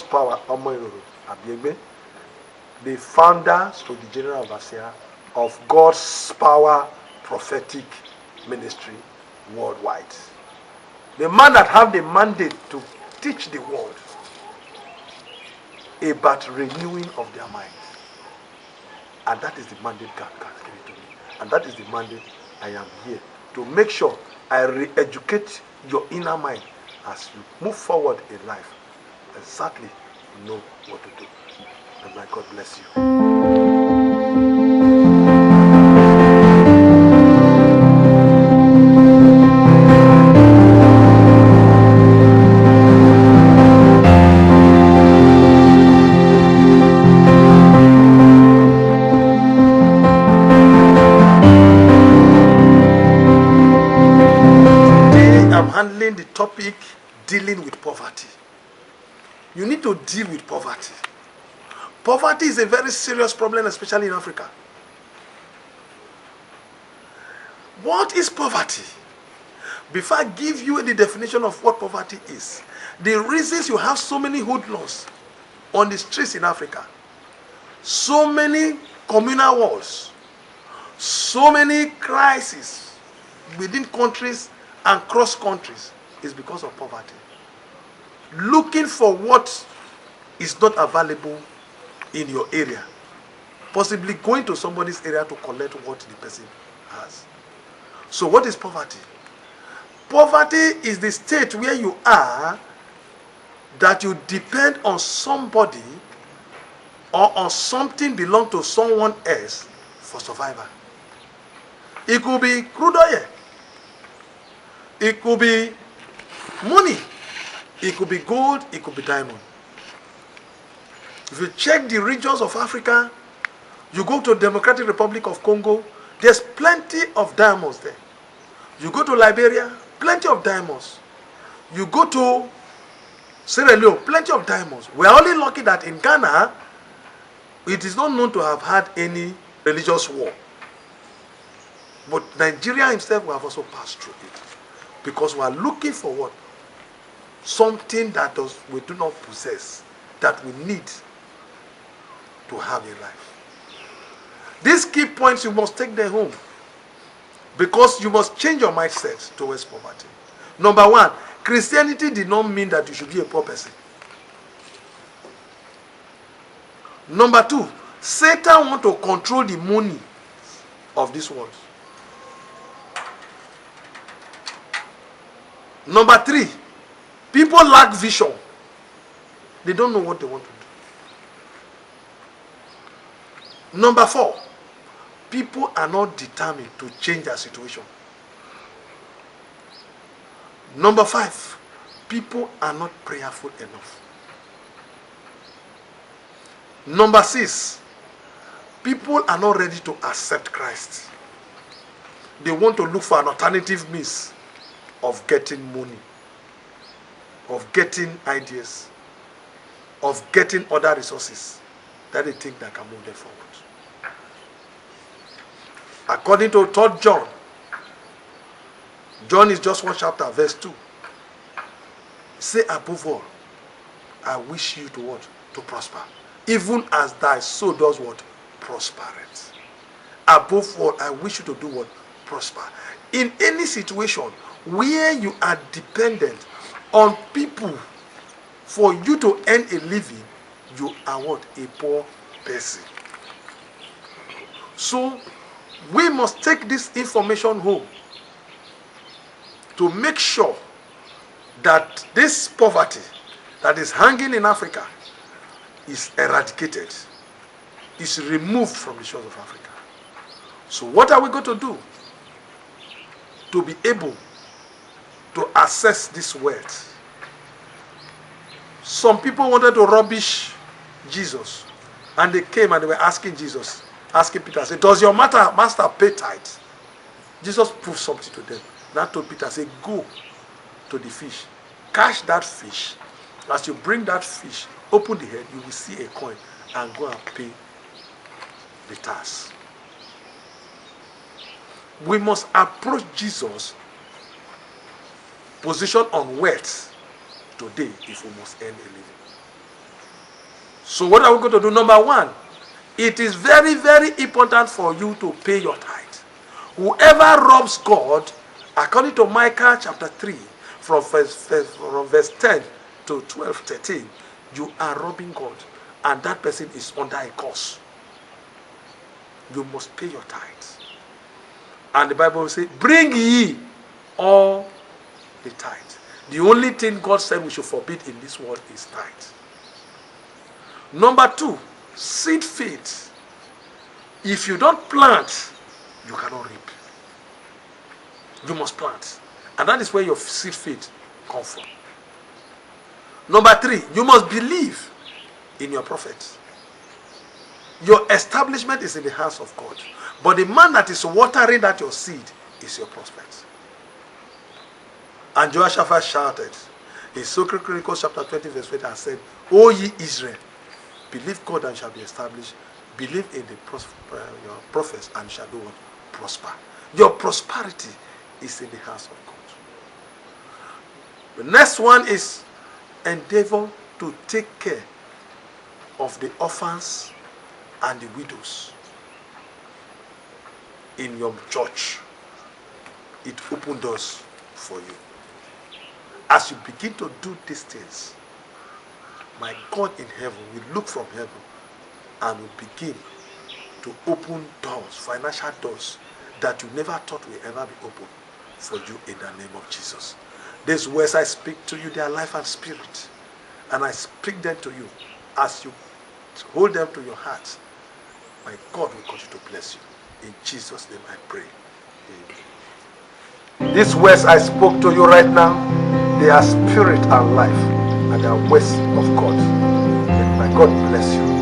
Godspower Prophetic, the founder, so the general overseer of Godspower Prophetic Ministry worldwide. The man that have the mandate to teach the world about renewing of their minds. And that is the mandate God has given to me. And that is the mandate I am here to make sure I re-educate your inner mind as you move forward in life. Exactly know what to do. And may God bless you. Handling the topic dealing with poverty. You need to deal with poverty. Poverty is a very serious problem, especially in Africa. What is poverty? Before I give you the definition of what poverty is, the reasons you have so many hoodlums on the streets in Africa, so many communal wars, so many crises within countries and cross countries is because of poverty. Looking for what is not available in your area. Possibly going to somebody's area to collect what the person has. So what is poverty? Poverty is the state where you are that you depend on somebody or on something belong to someone else for survival. It could be crude oil. It could be money. It could be gold. It could be diamond. If you check the regions of Africa, you go to Democratic Republic of Congo, there's plenty of diamonds there. You go to Liberia, plenty of diamonds. You go to Sierra Leone, plenty of diamonds. We are only lucky that in Ghana, it is not known to have had any religious war. But Nigeria himself, we have also passed through it. Because we are looking for what? Something that we do not possess, that we need to have in life. These key points, you must take them home. Because you must change your mindset towards poverty. Number one, Christianity did not mean that you should be a poor person. Number two, Satan wants to control the money of this world. Number three, people lack vision. They don't know what they want to do. Number four, people are not determined to change their situation. Number five, people are not prayerful enough. Number six, people are not ready to accept Christ. They want to look for an alternative means of getting money, of getting ideas, of getting other resources that they think that can move them forward. According to 3 John, John is just one chapter, verse 2. Say above all, I wish you to what? To prosper. Even as thy soul does what? Prospereth. Above all, I wish you to do what? Prosper. In any situation where you are dependent on people for you to earn a living, you are what? A poor person. So, we must take this information home to make sure that this poverty that is hanging in Africa is eradicated, is removed from the shores of Africa. So what are we going to do to be able to access this wealth? Some people wanted to rubbish Jesus, and they came and they were asking Jesus, asking Peter, say, does your master pay tithe? Jesus proved something to them. Now told Peter, say, go to the fish, catch that fish. As you bring that fish, open the head, you will see a coin, and go and pay the tax. We must approach Jesus' position on wealth today if we must earn a living. So what are we going to do? Number one, it is very, very important for you to pay your tithe. Whoever robs God, according to Micah chapter 3, from verse 10 to 12, 13, you are robbing God. And that person is under a curse. You must pay your tithes. And the Bible will say, bring ye all the tithe. The only thing God said we should forbid in this world is tithe. Number two, seed faith. If you don't plant, you cannot reap. You must plant. And that is where your seed faith comes from. Number three, you must believe in your prophet. Your establishment is in the hands of God. But the man that is watering that your seed is your prophet. And Jehoshaphat shouted in 2 Chronicles chapter 20 verse 20 and said, O ye Israel, believe God and shall be established. Believe in your prophets and shall do what? Prosper. Your prosperity is in the hands of God. The next one is endeavor to take care of the orphans and the widows in your church. It opens doors for you. As you begin to do these things, my God in heaven will look from heaven and will begin to open doors, financial doors, that you never thought will ever be opened for you in the name of Jesus. These words I speak to you, they are life and spirit. And I speak them to you as you hold them to your heart. My God will continue to bless you. In Jesus' name I pray. Amen. These words I spoke to you right now, they are spirit and life, and they are words of God. May my God bless you.